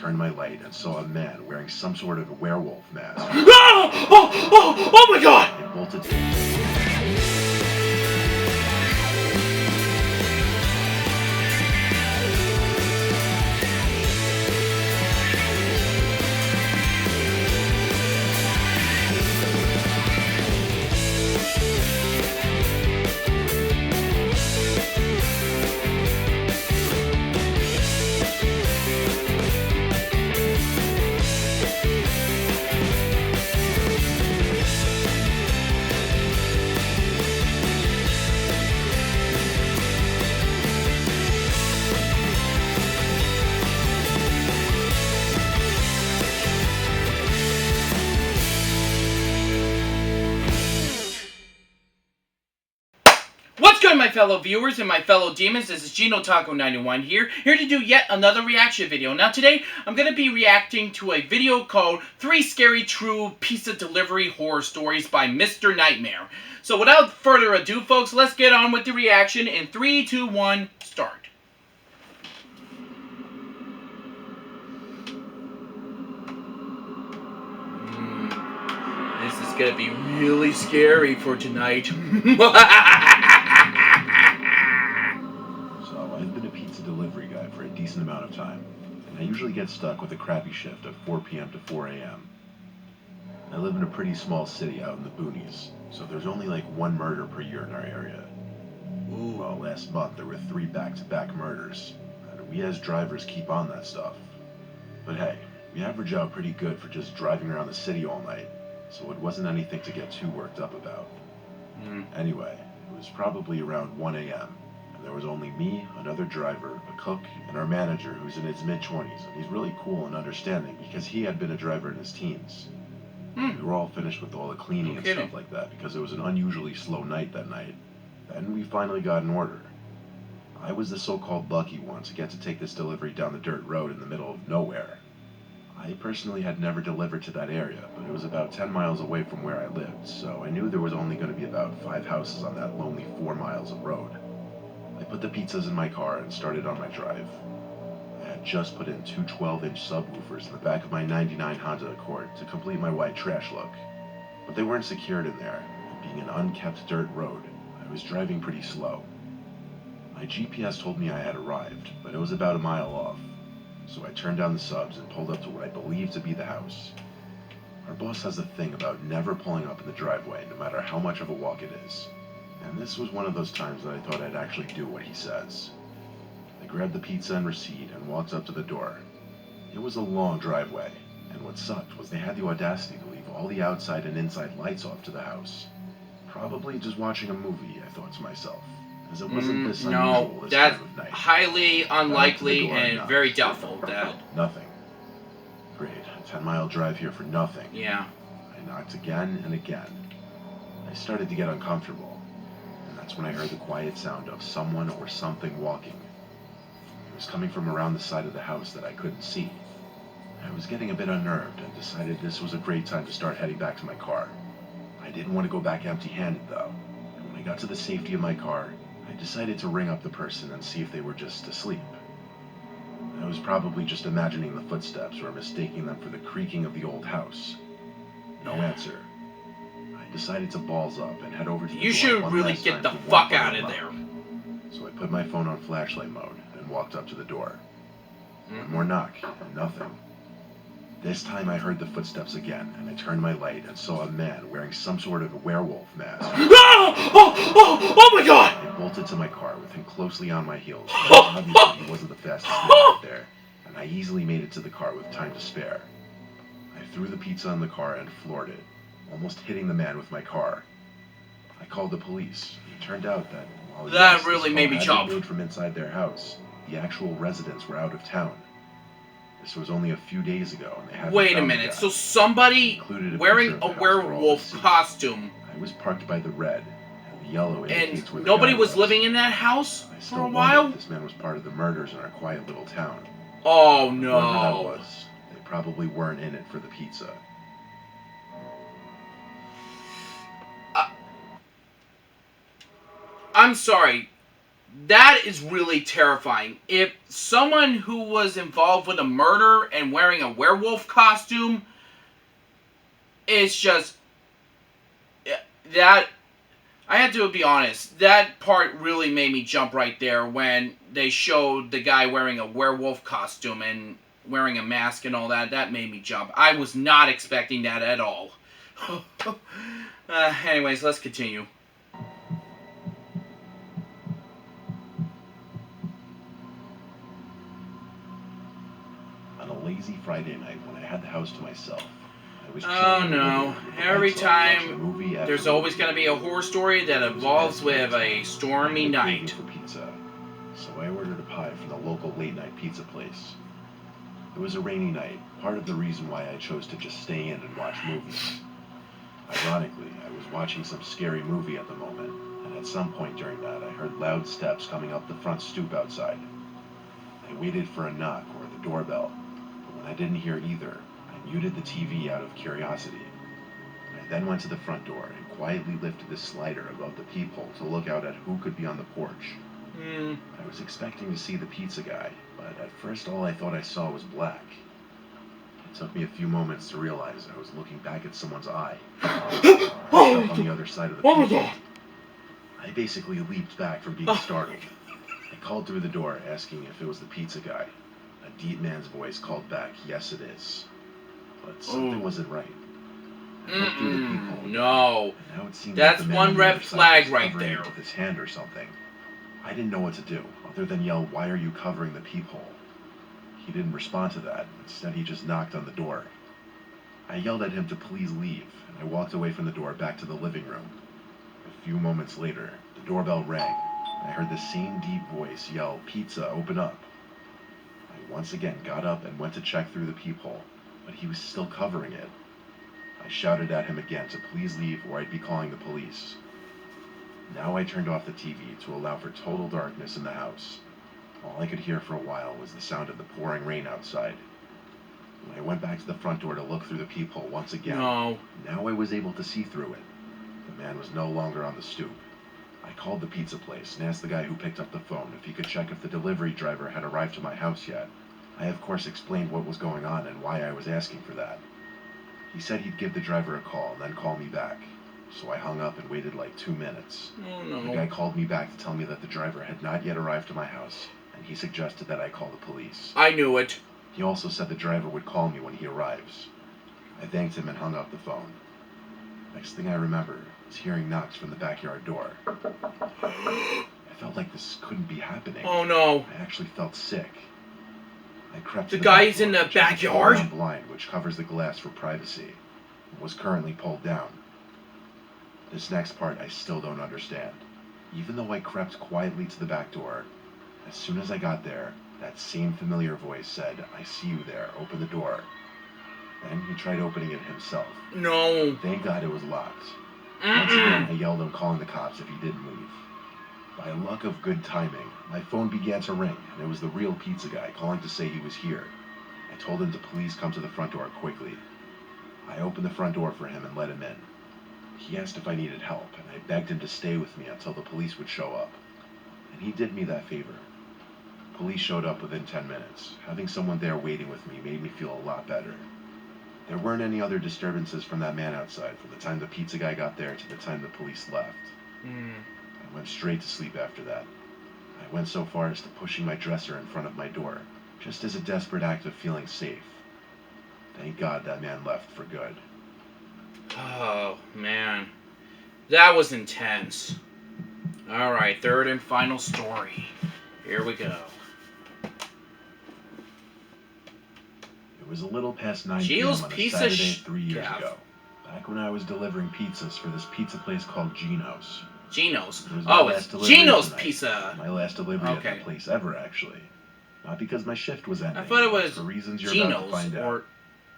turned my light and saw a man wearing some sort of werewolf mask. Oh my god! It bolted. What's good, my fellow viewers and my fellow demons? This is JeanOtaku91 here to do yet another reaction video. Now today, I'm going to be reacting to a video called 3 Scary True Pizza Delivery Horror Stories by Mr. Nightmare. So without further ado, folks, let's get on with the reaction in 3, 2, 1, start. This is going to be really scary for tonight. I've been a pizza delivery guy for a decent amount of time, and I usually get stuck with a crappy shift of 4 p.m. to 4 a.m. I live in a pretty small city out in the boonies, so there's only like 1 murder per year in our area. Well, last month there were 3 back-to-back murders, and we as drivers keep on that stuff. But hey, we average out pretty good for just driving around the city all night, so it wasn't anything to get too worked up about. Anyway, it was probably around 1 a.m. There was only me, another driver, a cook, and our manager who's in his mid-20s, and he's really cool and understanding because he had been a driver in his teens. We were all finished with all the cleaning and stuff like that because it was an unusually slow night that night. Then we finally got an order. I was the so-called lucky one to get to take this delivery down the dirt road in the middle of nowhere. I personally had never delivered to that area, but it was about 10 miles away from where I lived, so I knew there was only going to be about 5 houses on that lonely 4 miles of road. I put the pizzas in my car and started on my drive. I had just put in 2 12-inch subwoofers in the back of my '99 Honda Accord to complete my white trash look. But they weren't secured in there, and being an unkept dirt road, I was driving pretty slow. My GPS told me I had arrived, but it was about a mile off, so I turned down the subs and pulled up to what I believed to be the house. Our boss has a thing about never pulling up in the driveway, no matter how much of a walk it is. And this was one of those times that I thought I'd actually do what he says. I grabbed the pizza and receipt and walked up to the door. It was a long driveway, and what sucked was they had the audacity to leave all the outside and inside lights off to the house. Probably just watching a movie, I thought to myself, as it wasn't this unusual this time of night. Highly unlikely and very doubtful that... Nothing. Great, a 10-mile drive here for nothing. Yeah. I knocked again and again. I started to get uncomfortable. That's when I heard the quiet sound of someone or something walking. It was coming from around the side of the house that I couldn't see. I was getting a bit unnerved and decided this was a great time to start heading back to my car. I didn't want to go back empty-handed though, and when I got to the safety of my car, I decided to ring up the person and see if they were just asleep. I was probably just imagining the footsteps or mistaking them for the creaking of the old house. No answer. Decided to balls up and head over to the door. You should really get the fuck out of there. So I put my phone on flashlight mode and walked up to the door. One more knock, and nothing. This time I heard the footsteps again, and I turned my light and saw a man wearing some sort of werewolf mask. Oh my god! I bolted to my car with him closely on my heels. Obviously he wasn't the fastest man out there, and I easily made it to the car with time to spare. I threw the pizza in the car and floored it, almost hitting the man with my car. I called the police. It turned out that while that really made me chomp. Made from inside their house, the actual residents were out of town. This was only a few days ago, and they hadn't Wait a minute. So somebody wearing a werewolf costume. I was parked by the red, and the yellow indicates where the nobody guy was living in that house for a while. This man was part of the murders in our quiet little town. Oh no! Whoever that was, they probably weren't in it for the pizza. I'm sorry. that is really terrifying. If someone who was involved with a murder and wearing a werewolf costume, it's just that. I have to be honest, that part really made me jump right there when they showed the guy wearing a werewolf costume and wearing a mask and all that. That made me jump. I was not expecting that at all. Anyways, let's continue. On a lazy Friday night when I had the house to myself, I was chilling Oh in the living no. room with the Every lights on, watching time movie after there's always movie. going to be a horror story that involves with a stormy I had a craving night. for pizza, so I ordered a pie from the local late-night pizza place. It was a rainy night, part of the reason why I chose to just stay in and watch movies. Ironically, I was watching some scary movie at the moment, and at some point during that, I heard loud steps coming up the front stoop outside. I waited for a knock or the doorbell, but when I didn't hear either, I muted the TV out of curiosity. I then went to the front door and quietly lifted the slider above the peephole to look out at who could be on the porch. I was expecting to see the pizza guy, but at first all I thought I saw was black. It took me a few moments to realize I was looking back at someone's eye, up on the other side of the peephole. I basically leaped back from being startled. I called through the door, asking if it was the pizza guy. A deep man's voice called back, "Yes, it is." But something wasn't right. I looked through the peephole, No. and now it seemed That's like the man one on the red other side flag was right covering it there. with his hand or something. I didn't know what to do, other than yell, "Why are you covering the peephole?" He didn't respond to that. Instead, he just knocked on the door. I yelled at him to please leave, and I walked away from the door back to the living room. A few moments later, the doorbell rang. I heard the same deep voice yell, "Pizza, open up." I once again got up and went to check through the peephole, but he was still covering it. I shouted at him again to please leave or I'd be calling the police. Now I turned off the TV to allow for total darkness in the house. All I could hear for a while was the sound of the pouring rain outside. When I went back to the front door to look through the peephole once again, now I was able to see through it. The man was no longer on the stoop. I called the pizza place and asked the guy who picked up the phone if he could check if the delivery driver had arrived to my house yet. I of course explained what was going on and why I was asking for that. He said he'd give the driver a call and then call me back. So I hung up and waited like 2 minutes. The guy called me back to tell me that the driver had not yet arrived to my house, and he suggested that I call the police. I knew it. He also said the driver would call me when he arrives. I thanked him and hung up the phone. Next thing I remember was hearing knocks from the backyard door. I felt like this couldn't be happening. Oh no. I actually felt sick. I crept The to the guy's back door, in the which has a backyard? fold-down blind which covers the glass for privacy. It was currently pulled down. This next part I still don't understand. Even though I crept quietly to the back door, as soon as I got there, that same familiar voice said, "I see you there, open the door." Then he tried opening it himself. No. Thank God it was locked. Once again, I yelled him calling the cops if he didn't leave. By luck of good timing, my phone began to ring, and it was the real pizza guy calling to say he was here. I told him to please come to the front door quickly. I opened the front door for him and let him in. He asked if I needed help, and I begged him to stay with me until the police would show up. And he did me that favor. Police showed up within 10 minutes. Having someone there waiting with me made me feel a lot better. There weren't any other disturbances from that man outside from the time the pizza guy got there to the time the police left. I went straight to sleep after that. I went so far as to pushing my dresser in front of my door, just as a desperate act of feeling safe. Thank God that man left for good. Oh, man. That was intense. Alright, third and final story. Here we go. It was a little past 9 Gio's p.m. on a pizza Saturday 3 years gaff. ago, back when I was delivering pizzas for this pizza place called Gino's. Gino's. It was my Oh, last it's delivery Gino's tonight. Pizza. My last delivery at Okay. the place ever, actually. Not because my shift was ending. I thought it was for reasons you're about to Gino's, find out. or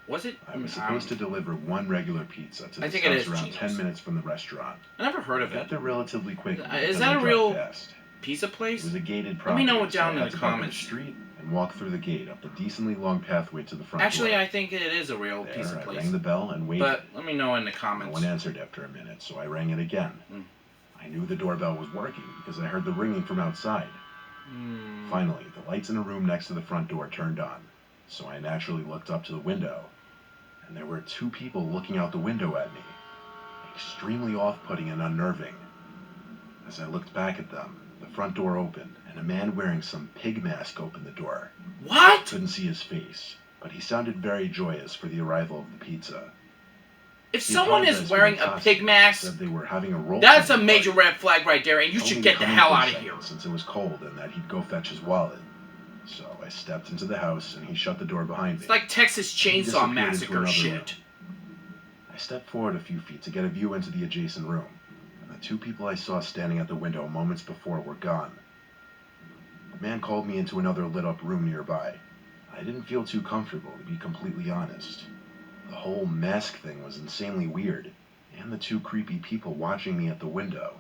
was it? I was supposed to deliver one regular pizza to I this think it house is around Gino's. 10 minutes from the restaurant. I never heard of I got it. there relatively quickly. Is because that I a drive real fast. pizza It place? was a gated Let property. me know it so down I in had the to park comments. the street and walk through the gate up the decently long pathway to the front Actually, door. I think it is a real There, pizza I place. rang the bell and waited. But let me know in the No comments. one answered after a minute, so I rang it again. I I knew the doorbell was working because I heard the ringing from outside. Finally, the lights in the room next to the front door turned on, so I naturally looked up to the window, and there were two people looking out the window at me, extremely off-putting and unnerving. As I looked back at them, the front door opened, and a man wearing some pig mask opened the door. What? I couldn't see his face, but he sounded very joyous for the arrival of the pizza. If He someone is apologized for wearing the a costume, pig mask, said they were having a role that's a playing major party. red flag right there, and you Told should me to get the come in hell for a out of second, here. since it was cold and that he'd go fetch his wallet. So I stepped into the house and he shut the door behind me. It's like Texas He Chainsaw disappeared into Massacre another shit. room. I stepped forward a few feet to get a view into the adjacent room, and the two people I saw standing at the window moments before were gone. The man called me into another lit-up room nearby. I didn't feel too comfortable, to be completely honest. The whole mask thing was insanely weird, and the two creepy people watching me at the window.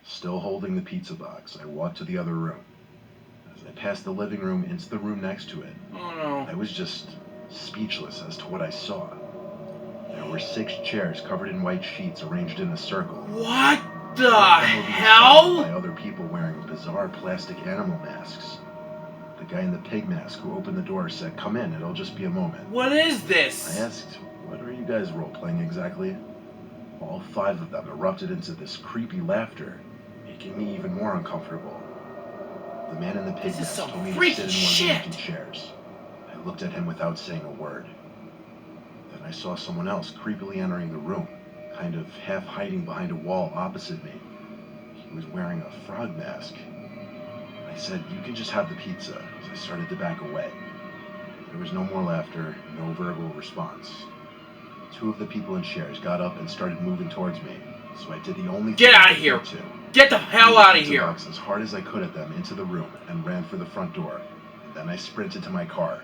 Still holding the pizza box, I walked to the other room. As I passed the living room into the room next to it, Oh no. I was just speechless as to what I saw. There were 6 chairs covered in white sheets arranged in a circle. What the All of them were being hell? surrounded by other people wearing bizarre plastic animal masks. The guy in the pig mask who opened the door said, "Come in, it'll just be a moment." What is I this? asked, "What are you guys role-playing exactly?" All 5 of them erupted into this creepy laughter, making me even more uncomfortable. The man in the pig This is mask some told me to freaky sit in one of the shit. empty chairs. I looked at him without saying a word. Then I saw someone else creepily entering the room, kind of half hiding behind a wall opposite me. He was wearing a frog mask. I said, "You can just have the pizza," as I started to back away. There was no more laughter, no verbal response. 2 of the people in chairs got up and started moving towards me, so I did the only Get thing I outta could here. get to. Get the hell Threw the out of pizza here. box as hard as I could at them into the room and ran for the front door. And then I sprinted to my car.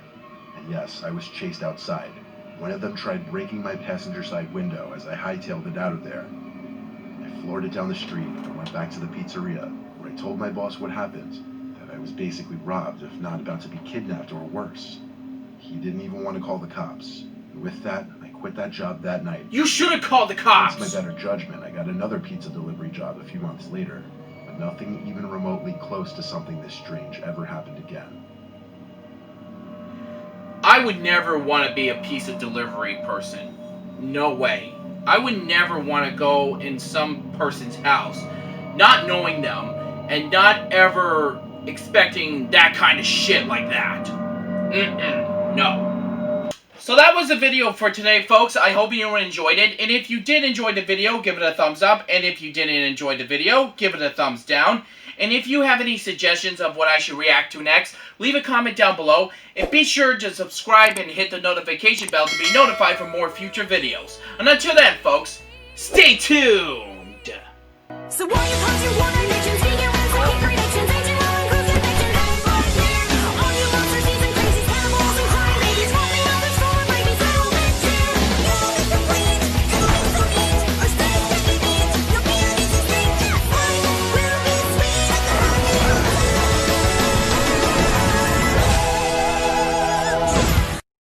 And yes, I was chased outside. One of them tried breaking my passenger side window as I hightailed it out of there. I floored it down the street and went back to the pizzeria, where I told my boss what happened, that I was basically robbed, if not about to be kidnapped or worse. He didn't even want to call the cops. And with that, I quit that job that night. You should have called the Against cops. my better judgment, I got another pizza delivery job a few months later, but nothing even remotely close to something this strange ever happened again. I would never want to be a pizza delivery person. No way. I would never want to go in some person's house, not knowing them, and not ever expecting that kind of shit like that. No. So that was the video for today, folks. I hope you enjoyed it. And if you did enjoy the video, give it a thumbs up. And if you didn't enjoy the video, give it a thumbs down. And if you have any suggestions of what I should react to next, leave a comment down below. And be sure to subscribe and hit the notification bell to be notified for more future videos. And until then, folks, stay tuned. So why you want